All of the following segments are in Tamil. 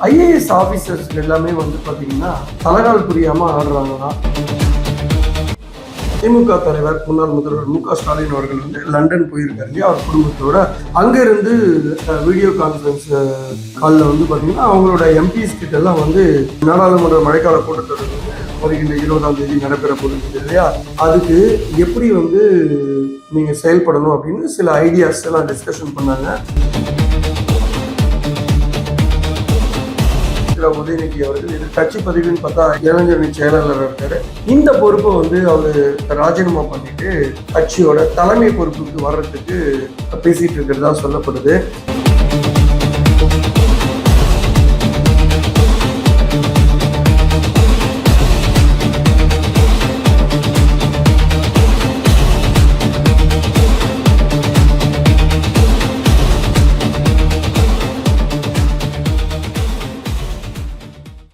ஐஏஎஸ் ஆஃபீஸர்ஸ் எல்லாமே வந்து பார்த்தீங்கன்னா தலகால் புரியாமல் ஆடுறாங்கன்னா திமுக தலைவர் முன்னாள் முதல்வர் மு.க.ஸ்டாலின் அவர்கள் வந்து லண்டன் போயிருக்காரு இல்லையா அவர் குடும்பத்தோட. அங்கிருந்து வீடியோ கான்ஃபரன்ஸ் காலில் வந்து பார்த்தீங்கன்னா அவங்களோட எம்பிஸ் கிட்ட எல்லாம் வந்து நாடாளுமன்ற மழைக்கால கூட்டத்தொடர் வந்து வருகின்ற 20ஆம் தேதி நடைபெற போகுது இல்லையா, அதுக்கு எப்படி வந்து நீங்கள் செயல்படணும் அப்படின்னு சில ஐடியாஸ் எல்லாம் டிஸ்கஷன் பண்ணாங்க. உதயநிதி அவர்கள் இது கட்சி பதிவுன்னு பார்த்தா இளைஞரணி செயலாளர் இருக்காரு. இந்த பொறுப்பை வந்து அவரு ராஜினாமா பண்ணிட்டு கட்சியோட தலைமை பொறுப்புக்கு வர்றதுக்கு பேசிட்டு இருக்கிறதா சொல்லப்படுது.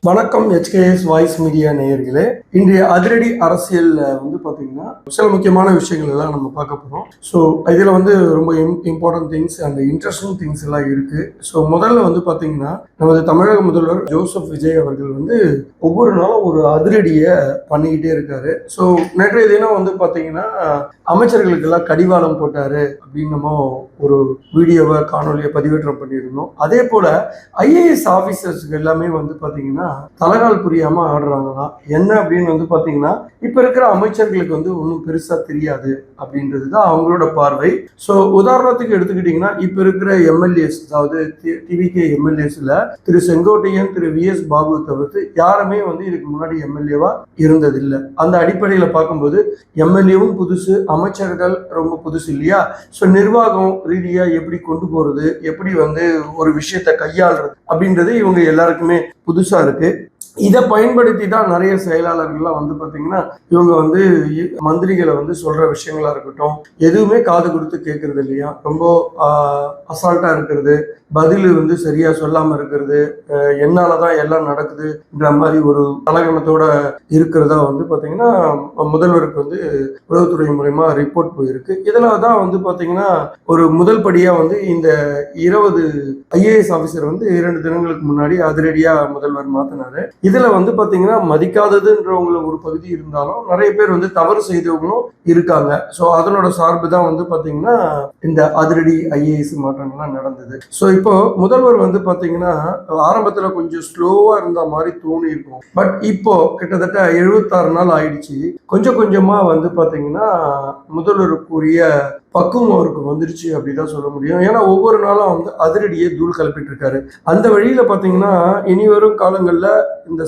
வணக்கம் HKS வாய்ஸ் மீடியா நேயர்களே. இன்றைய அதிரடி அரசியல் வந்து பார்த்தீங்கன்னா சில முக்கியமான விஷயங்கள் எல்லாம் நம்ம பார்க்க போகிறோம். ஸோ இதில் வந்து ரொம்ப important things and interesting things எல்லாம் இருக்குது. ஸோ முதல்ல வந்து பார்த்தீங்கன்னா நமது தமிழக முதல்வர் ஜோசப் விஜய் அவர்கள் வந்து ஒவ்வொரு நாளும் ஒரு அதிரடியை பண்ணிக்கிட்டே இருக்காரு. ஸோ நேற்றைய தினம் வந்து பார்த்தீங்கன்னா அமைச்சர்களுக்கெல்லாம் கடிவாளம் போட்டாரு அப்படின்னு நம்ம ஒரு வீடியோவை காணொலியை பதிவேற்றம் பண்ணியிருந்தோம். அதே போல ஐஏஎஸ் ஆஃபீஸர்ஸ்க்கு எல்லாமே வந்து பார்த்தீங்கன்னா தலகால் புரியாம ஆடுறாங்கன்னா என்ன அப்படின்னு வந்து பாத்தீங்கன்னா இப்ப இருக்கிற அமைச்சர்களுக்கு வந்து ஒன்றும் பெருசா தெரியாது அப்படின்றதுதான் அவங்களோட பார்வை. ஸோ உதாரணத்துக்கு எடுத்துக்கிட்டீங்கன்னா இப்ப இருக்கிற எம்எல்ஏஸ், அதாவது டிவிகே எம்எல்ஏஸ்ல திரு செங்கோட்டையன், திரு VS பாபு தவிர்த்து யாருமே வந்து இதுக்கு முன்னாடி எம்எல்ஏவா இருந்ததில்லை. அந்த அடிப்படையில பார்க்கும்போது எம்எல்ஏவும் புதுசு, அமைச்சர்கள் ரொம்ப புதுசு இல்லையா. ஸோ நிர்வாகம் ரீதியா எப்படி கொண்டு போறது, எப்படி வந்து ஒரு விஷயத்தை கையாளுறது அப்படின்றது இவங்க எல்லாருக்குமே புதுசா இருக்கு. இதை பயன்படுத்தி தான் நிறைய செயலாளர்கள்லாம் வந்து பார்த்தீங்கன்னா இவங்க வந்து மந்திரிகளை வந்து சொல்ற விஷயங்களா இருக்கட்டும் எதுவுமே காது கொடுத்து கேட்கறது இல்லையா, ரொம்ப அசால்ட்டா இருக்கிறது, பதில் வந்து சரியா சொல்லாம இருக்கிறது, என்னாலதான் எல்லாம் நடக்குதுன்ற மாதிரி ஒரு தலகணத்தோட இருக்கிறதா வந்து பார்த்தீங்கன்னா முதல்வருக்கு வந்து உளவுத்துறை மூலமா ரிப்போர்ட் போயிருக்கு. இதெல்லாம் தான் வந்து பார்த்தீங்கன்னா ஒரு முதல் படியா வந்து இந்த 20 ஐஏஎஸ் ஆஃபீஸர் வந்து 2 தினங்களுக்கு முன்னாடி அதிரடியா முதல்வர் மாத்தினாரு. இதுல வந்து பாத்தீங்கன்னா மதிக்காததுன்றவங்கள ஒரு பகுதி இருந்தாலும் நிறைய பேர் வந்து தவறு செய்தவங்களும் இருக்காங்க. ஸோ அதனோட சார்பு தான் வந்து பாத்தீங்கன்னா இந்த அதிரடி ஐஏஎஸ் மாற்றங்கள்லாம் நடந்தது. ஸோ இப்போ முதல்வர் வந்து பாத்தீங்கன்னா ஆரம்பத்துல கொஞ்சம் ஸ்லோவா இருந்த மாதிரி தோணி இருக்கும். பட் இப்போ கிட்டத்தட்ட 76 நாள் ஆயிடுச்சு. கொஞ்சம் கொஞ்சமா வந்து பாத்தீங்கன்னா முதல்வருக்குரிய பக்குவம் அவருக்கு வந்துருச்சு அப்படிதான் சொல்ல முடியும். ஏன்னா ஒவ்வொரு நாளும் வந்து அதிரடியே தூள் கிளப்பிட்டு இருக்காரு. அந்த வழியில பாத்தீங்கன்னா இனி வரும் காலங்கள்ல இந்த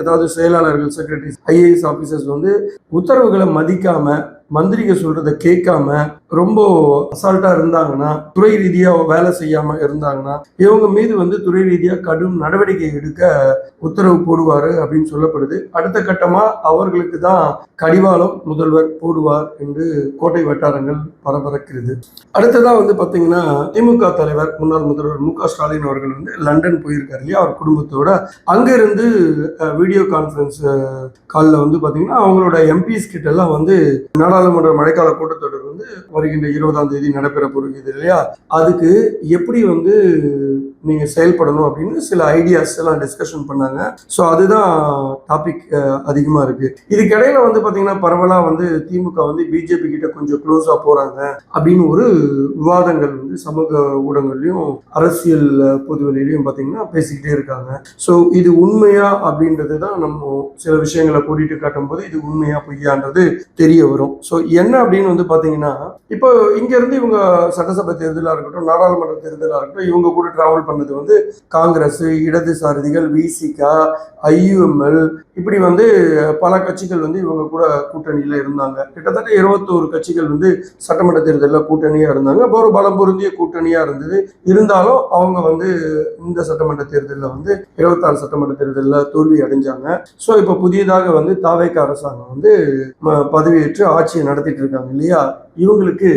அதாவது செயலாளர்கள், செக்ரட்டரிஸ், ஐஏஎஸ் ஆபீசர்ஸ் வந்து உத்தரவுகளை மதிக்காம மந்திரிக சொல்றத கேட்காம ரொம்ப அசால்ட்டா இருந்தாங்கன்னா, துறை ரீதியா வேலை செய்யாம இருந்தாங்கன்னா இவங்க மீது வந்து துறை ரீதியா கடும் நடவடிக்கை எடுக்க உத்தரவு போடுவாரு அப்படின்னு சொல்லப்படுது. அடுத்த கட்டமா அவர்களுக்கு தான் கடிவாளம் முதல்வர் போடுவார் என்று கோட்டை வட்டாரங்கள் பரபரக்கிறது. அடுத்ததான் வந்து பாத்தீங்கன்னா திமுக தலைவர் முன்னாள் முதல்வர் மு.க.ஸ்டாலின் அவர்கள் வந்து லண்டன் போயிருக்காரு இல்லையா அவர் குடும்பத்தோட. அங்கிருந்து வீடியோ கான்ஃபரன்ஸ் காலில் வந்து பாத்தீங்கன்னா அவங்களோட எம்பிஸ் கிட்ட எல்லாம் வந்து நாடாளுமன்ற மழைக்கால கூட்டத்தொடர் வந்து வருகின்ற 20ஆம் தேதி நடைபெற போகிறது இல்லையா, அதுக்கு எப்படி வந்து நீங்க செயல்படணும் அப்படின்னு சில ஐடியாஸ் எல்லாம் டிஸ்கஷன் பண்ணாங்க. ஸோ அதுதான் டாபிக் அதிகமா இருக்கு. இதுக்கிடையில வந்து பாத்தீங்கன்னா பரவலா வந்து திமுக வந்து பிஜேபி கிட்ட கொஞ்சம் க்ளோஸா போறாங்க அப்படின்னு ஒரு விவாதங்கள் வந்து சமூக ஊடகங்கள்லயும் அரசியல் பொதுவெளியிலையும் பாத்தீங்கன்னா பேசிக்கிட்டே இருக்காங்க. ஸோ இது உண்மையா அப்படின்றது தான் நம்ம சில விஷயங்களை கூட்டிட்டு காட்டும் போது இது உண்மையா பொய்யான்றது தெரிய வரும். ஸோ என்ன அப்படின்னு வந்து பாத்தீங்கன்னா இப்போ இங்க இருந்து இவங்க சட்டசபை தேர்தலா இருக்கட்டும், நாடாளுமன்ற தேர்தலா இருக்கட்டும், இவங்க கூட டிராவல் பண்ணது வந்து காங்கிரஸ், இடதுசாரிகள், VCK, IUML இப்படி வந்து பல கட்சிகள் வந்து இவங்க கூட கூட்டணியில இருந்தாங்க. கிட்டத்தட்ட 21 கட்சிகள் வந்து சட்டமன்ற தேர்தலில் கூட்டணியா இருந்தாங்க. ஒரு பலம் பொருந்திய கூட்டணியா இருந்தது. இருந்தாலும் அவங்க வந்து இந்த சட்டமன்ற தேர்தலில் வந்து 26 சட்டமன்ற தேர்தலில் தோல்வி அடைஞ்சாங்க. ஸோ இப்போ புதியதாக வந்து தாவேக அரசாங்கம் வந்து பதவியேற்று ஆட்சியை நடத்திட்டு இருக்காங்க இல்லையா. இவங்களுக்கு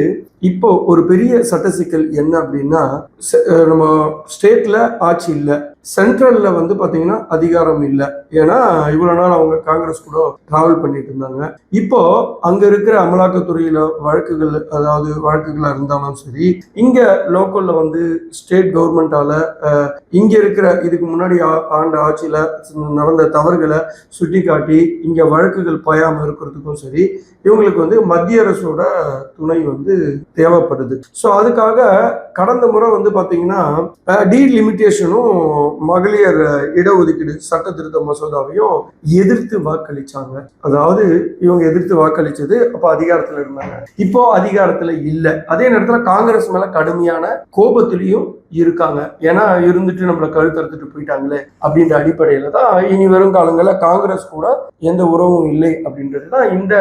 இப்போ ஒரு பெரிய சட்ட சிக்கல் என்ன அப்படின்னா, நம்ம ஸ்டேட்ல ஆட்சி இல்லை, சென்ட்ரல்ல வந்து பாத்தீங்கன்னா அதிகாரம் இல்லை. ஏன்னா இவ்வளவு நாள் அவங்க காங்கிரஸ் கூட டிராவல் பண்ணிட்டு இருந்தாங்க. இப்போ அங்க இருக்கிற அமலாக்கத்துறையில வழக்குகளா இருந்தாலும் சரி, இங்க லோக்கல்ல வந்து ஸ்டேட் கவர்மெண்டால இங்க இருக்கிற இதுக்கு முன்னாடி ஆண்ட ஆட்சியில நடந்த தவறுகளை சுட்டி காட்டி இங்க வழக்குகள் பாயாம இருக்கிறதுக்கும் சரி, இவங்களுக்கு வந்து மத்திய அரசோட துணை வந்து தேவைப்படுது. ஸோ அதுக்காக கடந்த முறை வந்து பாத்தீங்கன்னா டீலிமிட்டேஷனும் மகளிர் இடஒதுக்கீடு சட்ட திருத்த மசோதாவையும் எதிர்த்து வாக்களிச்சாங்க. அதாவது இவங்க எதிர்த்து வாக்களிச்சது அப்ப அதிகாரத்துல இருந்தாங்க, இப்போ அதிகாரத்துல இல்ல. அதே நேரத்துல காங்கிரஸ் மேல கடுமையான கோபத்திலையும் இருக்காங்க. ஏன்னா இருந்துட்டு நம்மளை கழுத்தறுத்துட்டு போயிட்டாங்களே அப்படின்ற அடிப்படையில தான் இனி வரும் காலங்களில் காங்கிரஸ் கூட எந்த உறவும் இல்லை அப்படின்றது தான் இந்த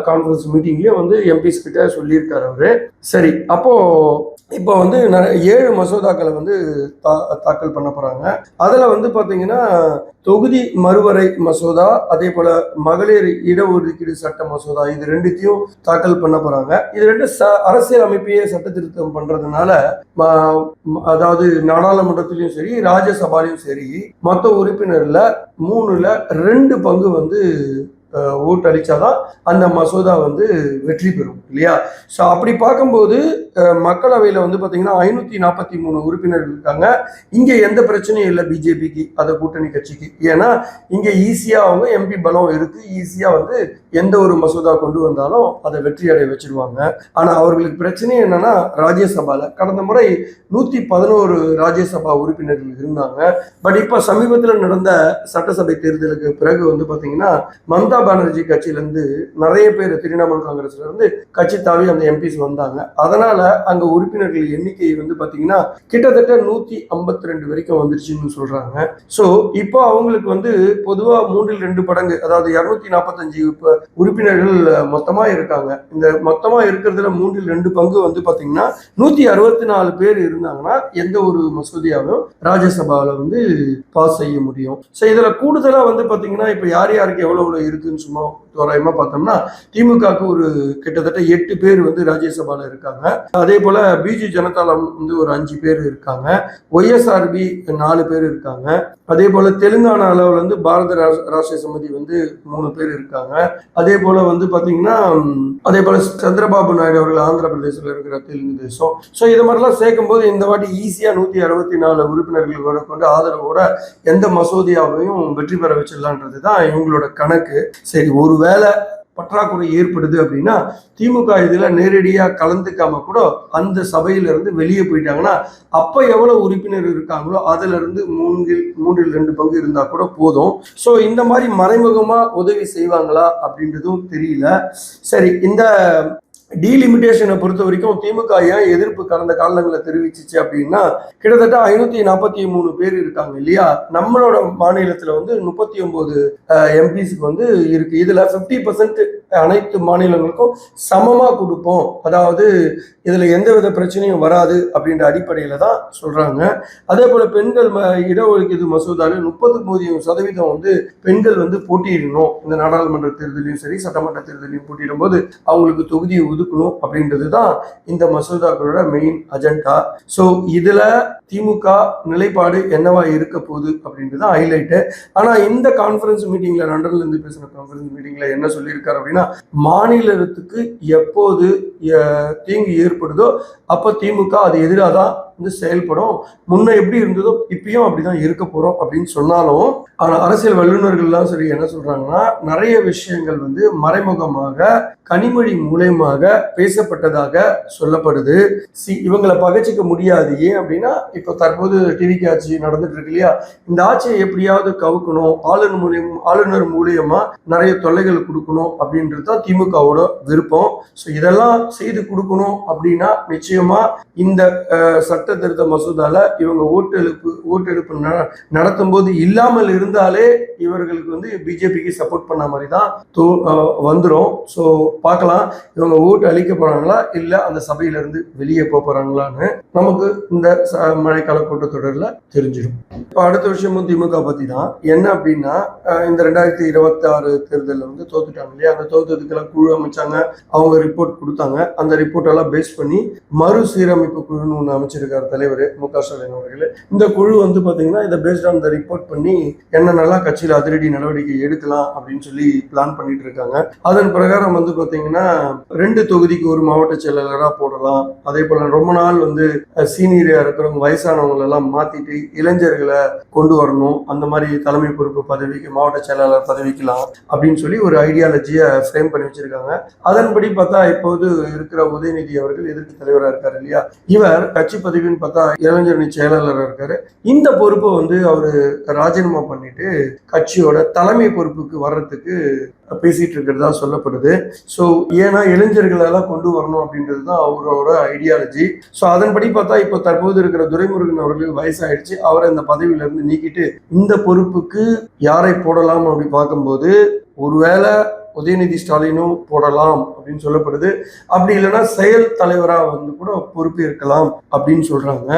கான்ஃபரன்ஸ் மீட்டிங்லயே வந்து எம்பிஸ் கிட்ட சொல்லியிருக்காரு அவரு. சரி, அப்போ இப்போ வந்து 7 மசோதாக்களை வந்து தாக்கல் பண்ண போறாங்க. அதுல வந்து பாத்தீங்கன்னா தொகுதி மறுவரை மசோதா, அதே போல மகளிர் இடஒதுக்கீடு சட்ட மசோதா, இது ரெண்டுத்தையும் தாக்கல் பண்ண போறாங்க. இது ரெண்டு அரசியல் அமைப்பையே சட்ட திருத்தம் பண்றதுனால, அதாவது நாடாளுமன்றத்திலையும் சரி ராஜ்யசபாலையும் சரி மொத்த உறுப்பினர்ல 3ல் 2 பங்கு வந்து ஓட்டு அளிச்சாதான் அந்த மசோதா வந்து வெற்றி பெறும் இல்லையா? ஸோ அப்படி பார்க்கும்போது மக்களவையில் வந்து பார்த்தீங்கன்னா 543 உறுப்பினர்கள் இருக்காங்க. இங்கே எந்த பிரச்சனையும் இல்லை பிஜேபிக்கு, அதை கூட்டணி கட்சிக்கு. ஏன்னா இங்கே ஈஸியாக அவங்க எம்பி பலம் இருக்கு, ஈஸியாக வந்து எந்த ஒரு மசோதா கொண்டு வந்தாலும் அதை வெற்றி அடைய வச்சிருவாங்க. ஆனால் அவர்களுக்கு பிரச்சனை என்னன்னா, ராஜ்யசபால கடந்த முறை 111 ராஜ்யசபா உறுப்பினர்கள் இருந்தாங்க. பட் இப்போ சமீபத்தில் நடந்த சட்டசபை தேர்தலுக்கு பிறகு வந்து பார்த்தீங்கன்னா மம்தா பானர்ஜி கட்சியிலேருந்து நிறைய பேர், திரிணாமுல் காங்கிரஸ்ல இருந்து கட்சி தாவி அந்த எம்பிஸ் வந்தாங்க. அதனால அங்க உறுப்பினர்கள் எண்ணிக்கை வந்து பாத்தீங்கன்னா கிட்டத்தட்ட 152 வரைக்கும் வந்துருச்சுன்னு சொல்றாங்க. சோ இப்போ அவங்களுக்கு வந்து பொதுவா 3/2 மடங்கு, அதாவது 245 உறுப்பினர்கள் மொத்தமா இருக்காங்க. இந்த மொத்தமா இருக்கிறதுல 3/2 பங்கு வந்து பாத்தீங்கன்னா 164 பேர் இருந்தாங்கன்னா எந்த ஒரு மசோதாவும் ராஜ்யசபால வந்து பாஸ் செய்ய முடியும். சோ இதுல கூடுதலா வந்து பாத்தீங்கன்னா இப்ப யார் யாருக்கு எவ்வளவு இருக்குன்னு சும்மா தோராயமா பார்த்தோம்னா, திமுகவுக்கு ஒரு கிட்டத்தட்ட 8 பேர் வந்து ராஜ்யசபால இருக்காங்க. அதே போல பிஜு ஜனதாதளம் வந்து ஒரு 5 பேர் இருக்காங்க. ஒய்எஸ்ஆர்பி 4 பேர் இருக்காங்க. அதே போல தெலுங்கானா அளவுல இருந்து பாரத ராஷ்டிரிய சமிதி வந்து 3 பேர் இருக்காங்க. அதே போல வந்து பாத்தீங்கன்னா அதே போல சந்திரபாபு நாயுடு அவர்கள் ஆந்திர பிரதேசத்துல இருக்கிற தெலுங்கு தேசம். ஸோ இது மாதிரிலாம் சேர்க்கும் போது இந்த வாட்டி ஈஸியா 164 உறுப்பினர்களோட கொண்டு ஆதரவோட எந்த மசோதாவையும் வெற்றி பெற வச்சிடலான்றது தான் இவங்களோட கணக்கு. சரி, ஒருவேளை பற்றாக்குறை ஏற்படுது அப்படின்னா திமுக இதுல நேரடியா கலந்துக்காம கூட அந்த சபையில இருந்து வெளியே போயிட்டாங்கன்னா அப்ப எவ்வளவு உறுப்பினர் இருக்காங்களோ அதுல இருந்து 3/2 பங்கு இருந்தா கூட போதும். சோ இந்த மாதிரி மறைமுகமா உதவி செய்வாங்களா அப்படின்றதும் தெரியல. சரி, இந்த டீலிமிட்டேஷனை பொறுத்த வரைக்கும் திமுக ஏன் எதிர்ப்பு கடந்த காலங்களில் தெரிவிச்சிச்சு அப்படின்னா, கிட்டத்தட்ட 543 பேர் இருக்காங்க இல்லையா? நம்மளோட மாநிலத்துல வந்து 39 எம்பிஸ்க்கு வந்து இருக்கு. இதுல 50% அனைத்து மாநிலங்களுக்கும் சமமா கொடுப்போம், அதாவது இதுல எந்தவித பிரச்சனையும் வராது அப்படின்ற அடிப்படையில தான் சொல்றாங்க. அதே போல பெண்கள் இடஒதுக்கீடு மசோதாவில் 39% வந்து பெண்கள் வந்து போட்டியிடணும். இந்த நாடாளுமன்ற தேர்தலையும் சரி சட்டமன்ற தேர்தலையும் போட்டியிடும் போது அவங்களுக்கு தொகுதியை ஒதுக்கணும் அப்படின்றது தான் இந்த மசோதாக்களோட மெயின் அஜெண்டா. ஸோ இதுல திமுக நிலைப்பாடு என்னவா இருக்க போகுது அப்படின்றது தான் ஹைலைட்டு. ஆனா இந்த கான்ஃபரன்ஸ் மீட்டிங்ல, லண்டன்ல இருந்து பேசின கான்ஃபரன்ஸ் மீட்டிங்ல என்ன சொல்லியிருக்காரு அப்படின்னா, மாநிலத்துக்கு எப்போது தீங்கு ஏற்படுதோ அப்ப திமுக அது எதிராக தான் வந்து செயல்படும். முன்ன எப்படி இருந்ததோ இப்பயும் அப்படிதான் இருக்க போறோம் அப்படின்னு சொன்னாலும், ஆனா அரசியல் வல்லுநர்கள்லாம் சரி என்ன சொல்றாங்கன்னா, நிறைய விஷயங்கள் வந்து மறைமுகமாக கனிமொழி மூலயமாக பேசப்பட்டதாக சொல்லப்படுது. இவங்களை பகைச்சிக்க முடியாது. ஏன் அப்படின்னா, இப்போ தற்போது டிவி ஆட்சி நடந்துட்டு இருக்கு இல்லையா? இந்த ஆட்சியை எப்படியாவது கவுக்கணும், ஆளுநர் மூலியமா நிறைய தொல்லைகள் கொடுக்கணும் அப்படின்றது தான் திமுகவோட விருப்பம். ஸோ இதெல்லாம் செய்து கொடுக்கணும் அப்படின்னா நிச்சயமா இந்த சட்ட திருத்த மசோதால இவங்க ஓட்டெடுப்பு நடத்தும் போது இல்லாமல் இருந்தாலே இவர்களுக்கு வந்து பிஜேபிக்கு சப்போர்ட் பண்ண மாதிரி தான் வந்துடும். ஸோ பார்க்கலாம், இவங்க ஓட்டு அளிக்க போறாங்களா இல்ல அந்த சபையில இருந்து வெளியே போறாங்களான்னு நமக்கு இந்த மழைக்கால கூட்டத்தொடர்ல தெரிஞ்சிடும். இப்போ அடுத்த விஷயமும் திமுக பத்தி தான். என்ன அப்படின்னா, இந்த 2026 தேர்தலில் வந்து தோத்துட்டாங்க இல்லையா? அந்த தோத்ததுக்கெல்லாம் குழு அமைச்சாங்க, அவங்க ரிப்போர்ட் கொடுத்தாங்க. அந்த ரிப்போர்ட் எல்லாம் பேஸ் பண்ணி மறுசீரமைப்பு குழுன்னு ஒன்று அமைச்சிருக்காரு இருக்கார் தலைவர் மு.க. ஸ்டாலின் அவர்கள். இந்த குழு வந்து பாத்தீங்கன்னா இதை பேஸ்ட் ஆன் த ரிப்போர்ட் பண்ணி என்னென்னலாம் கட்சியில் அதிரடி நடவடிக்கை எடுக்கலாம் அப்படின்னு சொல்லி பிளான் பண்ணிட்டு இருக்காங்க. அதன் பிரகாரம் வந்து பாத்தீங்கன்னா 2 தொகுதிக்கு ஒரு மாவட்ட செயலாளராக போடலாம். அதே போல ரொம்ப நாள் வந்து சீனியரா இருக்கிறவங்க வயசானவங்க எல்லாம் மாத்திட்டு இளைஞர்களை கொண்டு வரணும், அந்த மாதிரி தலைமை பொறுப்பு பதவிக்கு மாவட்ட செயலாளர் பதவிக்கலாம் அப்படின்னு சொல்லி ஒரு ஐடியாலஜியை ஃப்ரேம் பண்ணி வச்சிருக்காங்க. அதன்படி பார்த்தா இப்போது இருக்கிற உதயநிதி அவர்கள் எதிர்ப்பு தலைவராக இருக்காரு இல்லையா, இவர் கட்சி பதவின்னு பார்த்தா இளைஞரணி செயலாளராக இருக்காரு. இந்த பொறுப்பை வந்து அவரு ராஜினாமா பண்ணிட்டு கட்சியோட தலைமை பொறுப்புக்கு வர்றதுக்கு பேசிட்டு இருக்கிறதா சொல்லப்படுது. ஸோ ஏன்னா இளைஞர்களெல்லாம் கொண்டு வரணும் அப்படின்றது தான் அவரோட ஐடியாலஜி. ஸோ அதன்படி பார்த்தா இப்போ தற்போது இருக்கிற துரைமுருகன் அவர்களுக்கு வயசாயிடுச்சு, அவரை இந்த பதவியில இருந்து நீக்கிட்டு இந்த பொறுப்புக்கு யாரை போடலாம் அப்படி பார்க்கும்போது ஒருவேளை உதயநிதி ஸ்டாலினும் போடலாம் அப்படின்னு சொல்லப்படுது. அப்படி இல்லைன்னா செயல் தலைவராக வந்து கூட பொறுப்பு இருக்கலாம் அப்படின்னு சொல்றாங்க.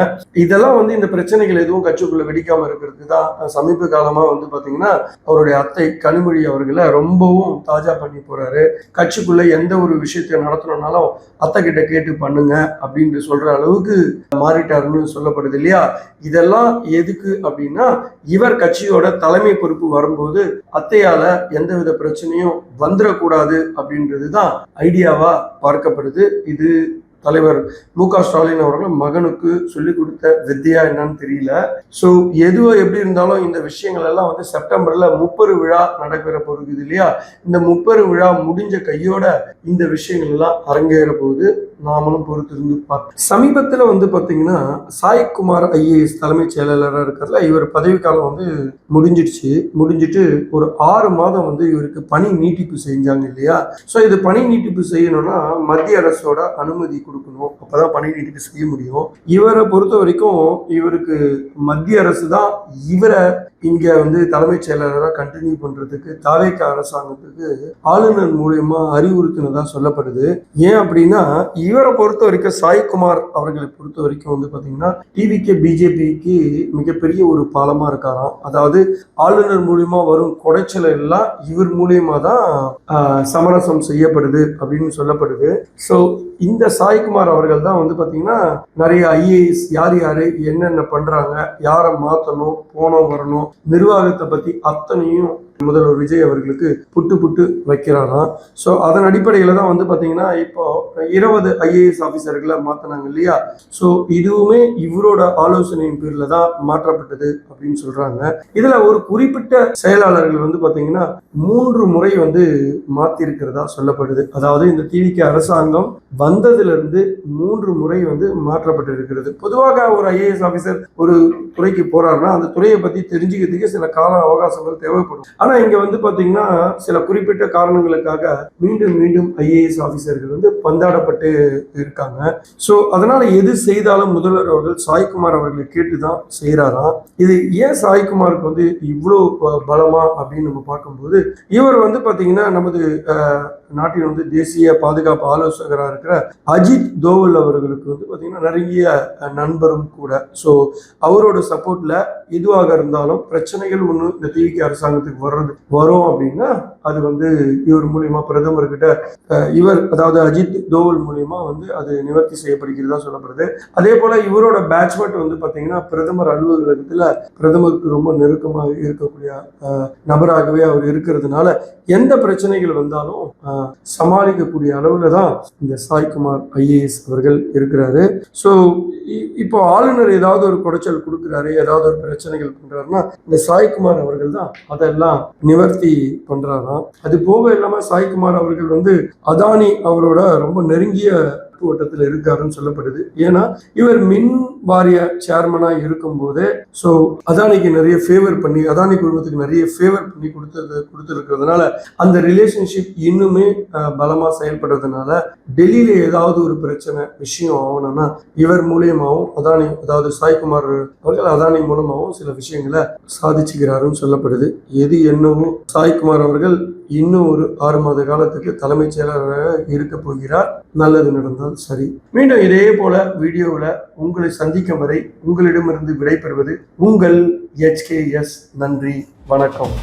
இதெல்லாம் வந்து இந்த பிரச்சனைகள் எதுவும் கட்சிக்குள்ள வெடிக்காம இருக்கிறதுக்கு தான் சமீப காலமா வந்து பாத்தீங்கன்னா அவருடைய அத்தை கனிமொழி அவர்களை ரொம்பவும் தாஜா பண்ணி போறாரு. கட்சிக்குள்ள எந்த ஒரு விஷயத்தை நடத்தணும்னாலும் அத்தை கிட்ட கேட்டு பண்ணுங்க அப்படின்னு சொல்ற அளவுக்கு மாறிட்டாருன்னு சொல்லப்படுது இல்லையா. இதெல்லாம் எதுக்கு அப்படின்னா இவர் கட்சியோட தலைமை பொறுப்பு வரும்போது அத்தையால எந்தவித பிரச்சனையும் வந்துடக்கூடாது அப்படின்றது தான் ஐடியாவா பார்க்கப்படுது. இது தலைவர் மு.க. ஸ்டாலின் அவர்கள் மகனுக்கு சொல்லிக் கொடுத்த வித்தியா என்னன்னு தெரியல. ஸோ எதுவோ எப்படி இருந்தாலும் இந்த விஷயங்கள் எல்லாம் வந்து செப்டம்பர்ல 30 விழா நடக்கிற போகுது இல்லையா. இந்த 30 விழா முடிஞ்ச கையோட இந்த விஷயங்கள் எல்லாம் அரங்கேற போகுது. நாமளும் பொறுத்திருந்து பார்ப்போம். சமீபத்தில் வந்து பார்த்தீங்கன்னா சாய்குமார் ஐஏஎஸ் தலைமைச் செயலாளராக இருக்கிறதுல இவர் பதவிக்காலம் வந்து முடிஞ்சிட்டு ஒரு 6 மாதம் வந்து இவருக்கு பணி நீட்டிப்பு செஞ்சாங்க இல்லையா. ஸோ இது பணி நீட்டிப்பு செய்யணும்னா மத்திய அரசோட அனுமதி கொடுக்கணும், அப்பதான் பணி நீட்டிப்பு செய்ய முடியும். இவரை பொறுத்த வரைக்கும் இவருக்கு மத்திய அரசு தான் இவரை இங்க வந்து தலைமைச் செயலாளராக கண்டினியூ பண்றதுக்கு தாவேக அரசாங்கத்துக்கு ஆளுநர் மூலியமா அறிவுறுத்தினதா சொல்லப்படுது. ஏன் அப்படின்னா இவரை பொறுத்த வரைக்கும் சாய்குமார் அவர்களை பொறுத்த வரைக்கும் வந்து பாத்தீங்கன்னா டிவிகே பிஜேபிக்கு மிகப்பெரிய ஒரு பாலமா இருக்காராம். அதாவது ஆளுநர் மூலியமா வரும் குடைச்சல் எல்லாம் இவர் மூலியமா தான் சமரசம் செய்யப்படுது அப்படின்னு சொல்லப்படுது. ஸோ இந்த சாய்குமார் அவர்கள் தான் வந்து பாத்தீங்கன்னா நிறைய ஐஏஎஸ் யார் யாரு என்னென்ன பண்றாங்க, யாரை மாத்தணும், போனோம் வரணும், நிர்வாகத்தை பத்தி அத்தனையும் முதல்வர் விஜய் அவர்களுக்கு புட்டு வைக்கிறாராம். ஸோ அதன் அடிப்படையில் தான் வந்து பார்த்தீங்கன்னா இப்போ 20 ஐஏஎஸ் ஆஃபீஸர்களை மாற்றினாங்க இல்லையா. ஸோ இதுவுமே இவரோட ஆலோசனையின் பேரில் தான் மாற்றப்பட்டது அப்படின்னு சொல்றாங்க. இதில் ஒரு குறிப்பிட்ட செயலாளர்கள் வந்து பார்த்தீங்கன்னா 3 முறை வந்து மாற்றிருக்கிறதா சொல்லப்படுது. அதாவது இந்த டிவிகே அரசாங்கம் வந்ததிலிருந்து 3 முறை வந்து மாற்றப்பட்டு இருக்கிறது. பொதுவாக ஒரு ஐஏஎஸ் ஆஃபீஸர் ஒரு துறைக்கு போறாருன்னா அந்த துறையை பற்றி தெரிஞ்சுக்கிறதுக்கு சில கால அவகாசங்கள் தேவைப்படும். ஆனா இங்க வந்து பாத்தீங்கன்னா சில குறிப்பிட்ட காரணங்களுக்காக மீண்டும் ஐஏஎஸ் ஆபீசர்கள் வந்து பந்தாடப்பட்டு இருக்காங்க. சோ அதனால எது செய்தாலும் முதல்வர் அவர்கள் சாய்குமார் அவர்களை கேட்டுதான் செய்யறாராம். இது ஏன் சாய்குமாருக்கு வந்து இவ்வளவு பலமா அப்படின்னு நம்ம பார்க்கும்போது இவர் வந்து பாத்தீங்கன்னா நமது நாட்டின் வந்து தேசிய பாதுகாப்பு ஆலோசகராக இருக்கிற அஜித் தோவல் அவர்களுக்கு வந்து பாத்தீங்கன்னா நெருங்கிய நண்பரும் கூட. ஸோ அவரோட சப்போர்ட்ல எதுவாக இருந்தாலும் பிரச்சனைகள் ஒன்று இந்த டிவிகே அரசாங்கத்துக்கு வரும் அப்படின்னா அது வந்து இவர் மூலியமா பிரதமர்கிட்ட இவர் அதாவது அஜித் தோவல் மூலியமா வந்து அது நிவர்த்தி செய்யப்படுகிறதா சொல்லப்படுது. அதே போல இவரோட பேட்ச்மெண்ட் வந்து பாத்தீங்கன்னா பிரதமர் அலுவலகத்துல பிரதமருக்கு ரொம்ப நெருக்கமாக இருக்கக்கூடிய நபராகவே அவர் இருக்கிறதுனால எந்த பிரச்சனைகள் வந்தாலும் சமாளிக்கக்கூடிய அளவுல தான் இந்த சாய்குமார் ஐஏஎஸ் அவர்கள் இருக்கிறாரு. ஸோ இப்போ ஆளுநர் ஏதாவது ஒரு குடைச்சல் கொடுக்குறாரு, ஏதாவது ஒரு பிரச்சனைகள் பண்றாருன்னா இந்த சாய்குமார் அவர்கள் தான் அதெல்லாம் நிவர்த்தி பண்றாராம். அது போக இல்லாம சாய்குமார் அவர்கள் வந்து அதானி அவரோட ரொம்ப நெருங்கிய வட்டத்தில் இருக்காருன்னு சொல்லப்படுது. ஏன்னா இவர் மின் வாரிய சேர்மனா இருக்கும் போதே ஸோ அதானிக்கு நிறைய ஃபேவர் பண்ணி அதானி குடும்பத்துக்கு நிறைய ஃபேவர் பண்ணி கொடுத்துருக்கிறதுனால அந்த ரிலேஷன்ஷிப் இன்னுமே பலமா செயல்படுறதுனால டெல்லியில ஏதாவது ஒரு பிரச்சனை விஷயம் ஆகணும்னா இவர் மூலியமாகவும் அதானி அதாவது சாய்குமார் அவர்கள் அதானி மூலமாகவும் சில விஷயங்களை சாதிச்சுக்கிறாருன்னு சொல்லப்படுது. எது என்னவோ சாய்குமார் அவர்கள் இன்னும் ஒரு 6 மாத காலத்துக்கு தலைமைச் செயலாளராக இருக்க போகிறார். நல்லது நடந்தால் சரி. மீண்டும் இதே போல வீடியோவில் உங்களை சந்திக்கும் வரை உங்களிடமிருந்து விடைபெறுவது உங்கள் HKS. நன்றி, வணக்கம்.